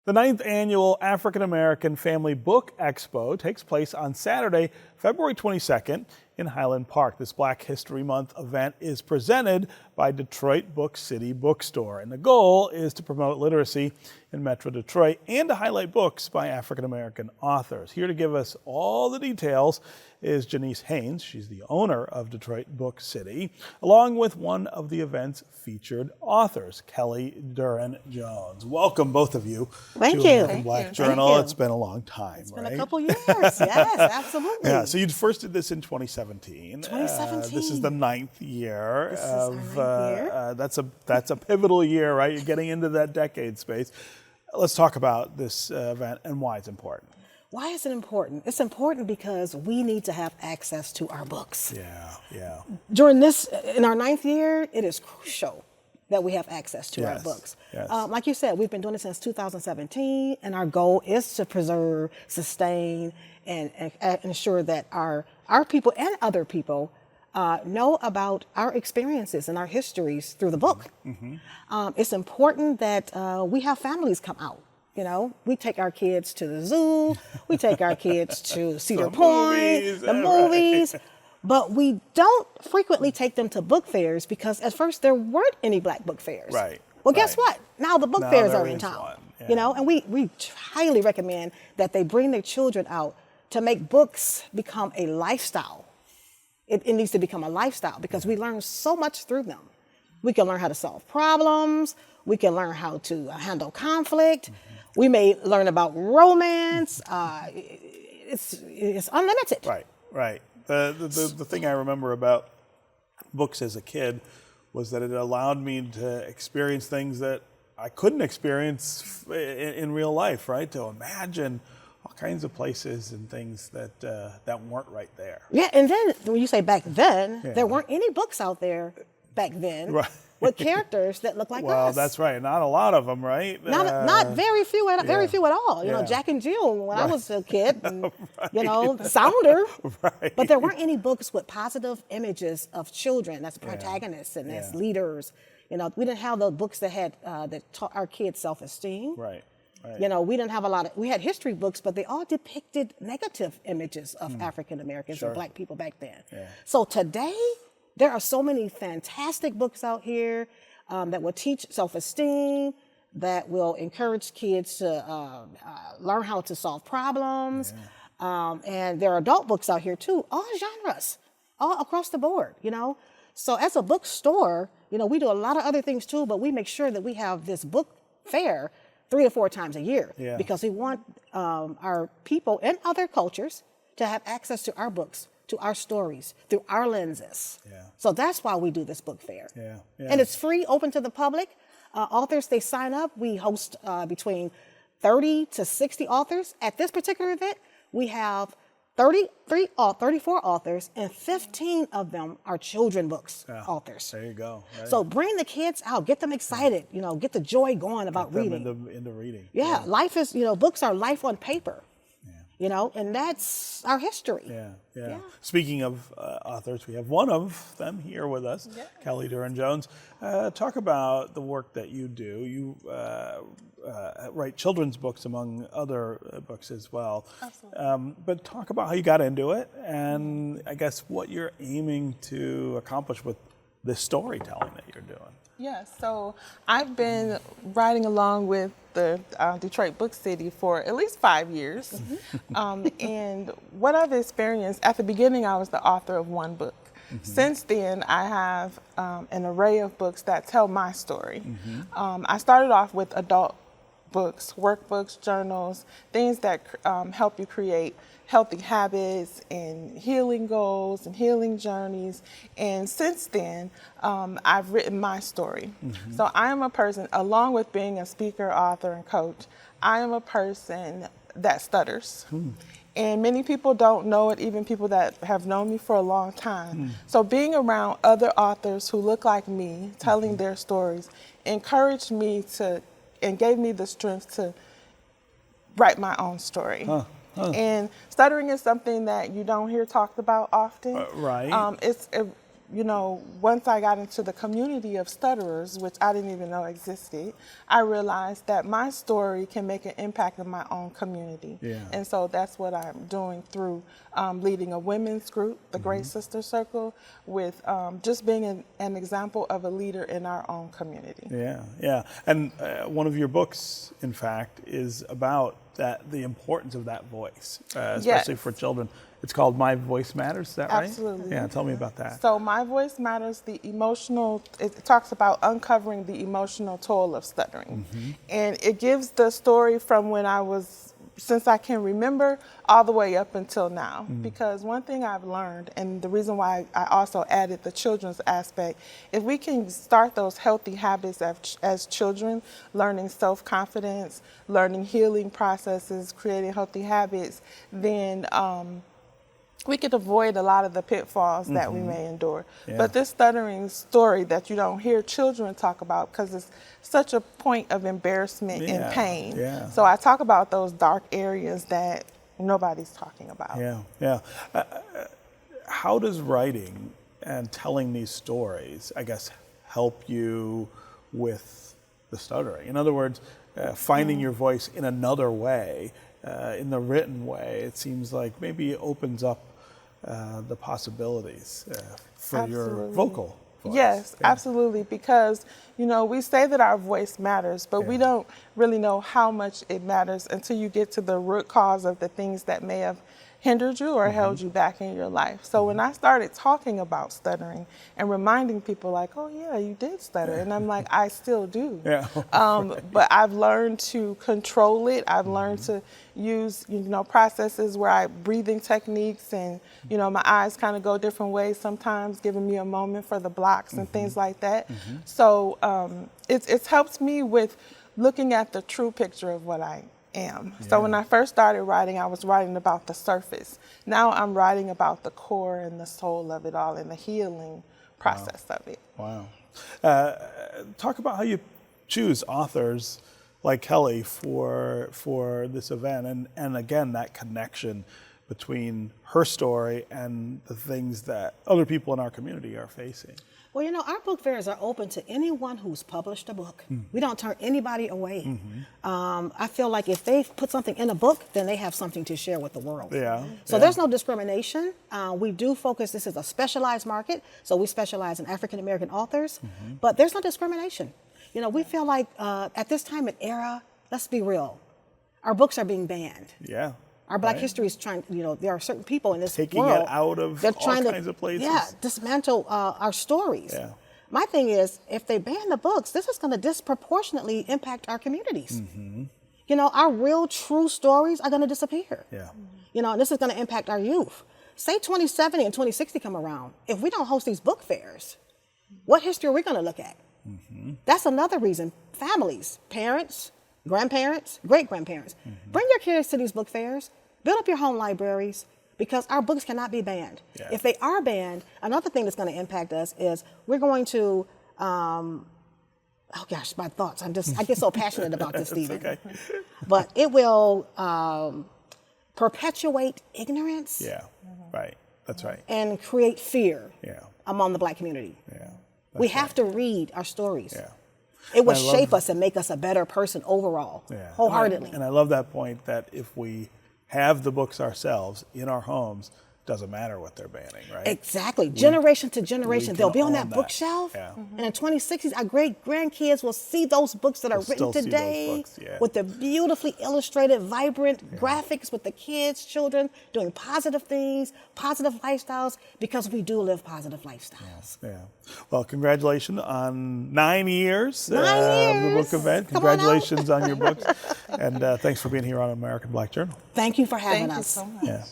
The 9th annual African American Family Book Expo takes place on Saturday, February 22nd in Highland Park. This Black History Month event is presented by Detroit Book City Bookstore, and the goal is to promote literacy in Metro Detroit and to highlight books by African American authors. Here to give us all the details is Janeice Haynes. She's the owner of Detroit Book City, along with one of the event's featured authors, Kelley-Duren Jones. Welcome, both of you. Thank to you. American Black Journal. It's been a long time, It's right? been a couple years. Yes, absolutely. Yeah, so you first did this in 2017. 2017. This is the 9th year. This is our 9th year. That's a pivotal year, right? You're getting into that decade space. Let's talk about this event and why it's important. Why is it important? It's important because we need to have access to our books. Yeah. During this, in our 9th year, it is crucial that we have access to our books. Yes. Like you said, we've been doing it since 2017, and our goal is to preserve, sustain, and ensure that our people and other people know about our experiences and our histories through the book. It's important that we have families come out. You know, we take our kids to the zoo, we take our kids to Cedar Point, the movies, but we don't frequently take them to book fairs because at first there weren't any Black book fairs. Right. Well, guess what? Now the book fairs are in town. One. Yeah. You know, and we highly recommend that they bring their children out to make books become a lifestyle. It needs to become a lifestyle because we learn so much through them. We can learn how to solve problems. We can learn how to handle conflict. We may learn about romance. It's unlimited. Right. The thing I remember about books as a kid was that it allowed me to experience things that I couldn't experience in real life, right? To imagine all kinds of places and things that weren't right there. Yeah, and then when you say back then, there weren't any books out there back then. Right. With characters that look like us. Well, that's right. Not a lot of them, right? Not very few at all. You know, Jack and Jill when I was a kid, and, you know, Sounder. Right. But there weren't any books with positive images of children as protagonists and as leaders. You know, we didn't have the books that had that taught our kids self-esteem. Right. You know, we didn't have we had history books, but they all depicted negative images of African Americans and Black people back then. So today, there are so many fantastic books out here that will teach self-esteem, that will encourage kids to learn how to solve problems. And there are adult books out here too, all genres, all across the board, you know. So as a bookstore, you know, we do a lot of other things too, but we make sure that we have this book fair 3 to 4 times a year because we want our people and other cultures to have access to our books, to our stories, through our lenses. So that's why we do this book fair. And it's free, open to the public. Authors, they sign up. We host between 30 to 60 authors. At this particular event, we have 34 authors, and 15 of them are children books authors. There you go. Right. So bring the kids out, get them excited, you know, get the joy going about reading. Into reading. Life is, you know, books are life on paper. You know, and that's our history. Yeah. Speaking of authors, we have one of them here with us, Kelley-Duren Jones. Talk about the work that you do. You write children's books among other books as well. Absolutely. But talk about how you got into it and I guess what you're aiming to accomplish with this storytelling that you're doing. Yes, so I've been riding along with the Detroit Book City for at least 5 years. And what I've experienced, at the beginning I was the author of one book. Since then I have an array of books that tell my story. I started off with adult books, workbooks, journals, things that help you create healthy habits and healing goals and healing journeys. And since then, I've written my story. So I am a person, along with being a speaker, author, and coach, I am a person that stutters. And many people don't know it, even people that have known me for a long time. So being around other authors who look like me, telling their stories, encouraged me to, and gave me the strength to write my own story. And stuttering is something that you don't hear talked about often. Right. It's you know, once I got into the community of stutterers, which I didn't even know existed, I realized that my story can make an impact in my own community. Yeah. And so that's what I'm doing through leading a women's group, the Great Sister Circle, with just being an example of a leader in our own community. Yeah, yeah. And one of your books, in fact, is about the importance of that voice, especially for children. It's called My Voice Matters, is that right? Absolutely. Yeah, tell me about that. So My Voice Matters, it talks about uncovering the emotional toll of stuttering. And it gives the story from when since I can remember, all the way up until now. Because one thing I've learned, and the reason why I also added the children's aspect, if we can start those healthy habits as children, learning self-confidence, learning healing processes, creating healthy habits, then we could avoid a lot of the pitfalls that we may endure. Yeah. But this stuttering story that you don't hear children talk about, because it's such a point of embarrassment and pain. Yeah. So I talk about those dark areas that nobody's talking about. Yeah, yeah. How does writing and telling these stories, I guess, help you with the stuttering? In other words, finding your voice in another way, in the written way, it seems like maybe it opens up the possibilities for your vocal voice. Yes, absolutely, because you know, we say that our voice matters, but we don't really know how much it matters until you get to the root cause of the things that may have hindered you or held you back in your life. So when I started talking about stuttering and reminding people like, oh yeah, you did stutter, and I'm like, I still do. Yeah. But I've learned to control it. I've learned to use, you know, processes where breathing techniques, and you know, my eyes kind of go different ways sometimes, giving me a moment for the blocks and things like that. So it's helped me with looking at the true picture of what I am. So when I first started writing, I was writing about the surface. Now I'm writing about the core and the soul of it all and the healing process of it. Wow. Talk about how you choose authors like Kelley for this event, and again, that connection between her story and the things that other people in our community are facing. Well, you know, our book fairs are open to anyone who's published a book. We don't turn anybody away. I feel like if they put something in a book, then they have something to share with the world. Yeah. So there's no discrimination. We do focus, this is a specialized market, so we specialize in African American authors, but there's no discrimination. You know, we feel like at this time and era, let's be real, our books are being banned. Yeah. Our Black history is trying, you know, there are certain people in this Taking world. it out of they're all trying kinds of places. Yeah, dismantle our stories. Yeah. My thing is, if they ban the books, this is going to disproportionately impact our communities. You know, our real, true stories are going to disappear. Yeah. You know, and this is going to impact our youth. Say 2070 and 2060 come around. If we don't host these book fairs, what history are we going to look at? That's another reason. Families, parents, grandparents, great-grandparents, bring your kids to these book fairs, build up your home libraries, because our books cannot be banned. Yeah. If they are banned, another thing that's going to impact us is we're going to, oh gosh, my thoughts. I get so passionate about this, Stephen. Okay. But it will perpetuate ignorance. Yeah, right. That's right. And create fear among the Black community. Yeah. We have to read our stories. Yeah. It will shape us and make us a better person overall, wholeheartedly. And I love that point that if we have the books ourselves in our homes, doesn't matter what they're banning, right? Exactly. Generation to generation, they'll be on that own that. bookshelf. Yeah. And in 2060s, our great-grandkids will see those books that are written still see those today books, with the beautifully illustrated, vibrant graphics with the kids, children, doing positive things, positive lifestyles, because we do live positive lifestyles. Yeah. Well, congratulations on 9 years, 9 of the years. book event. Come on out. Congratulations on your books. And thanks for being here on American Black Journal. Thank you for having Thank you us. so much. Yeah.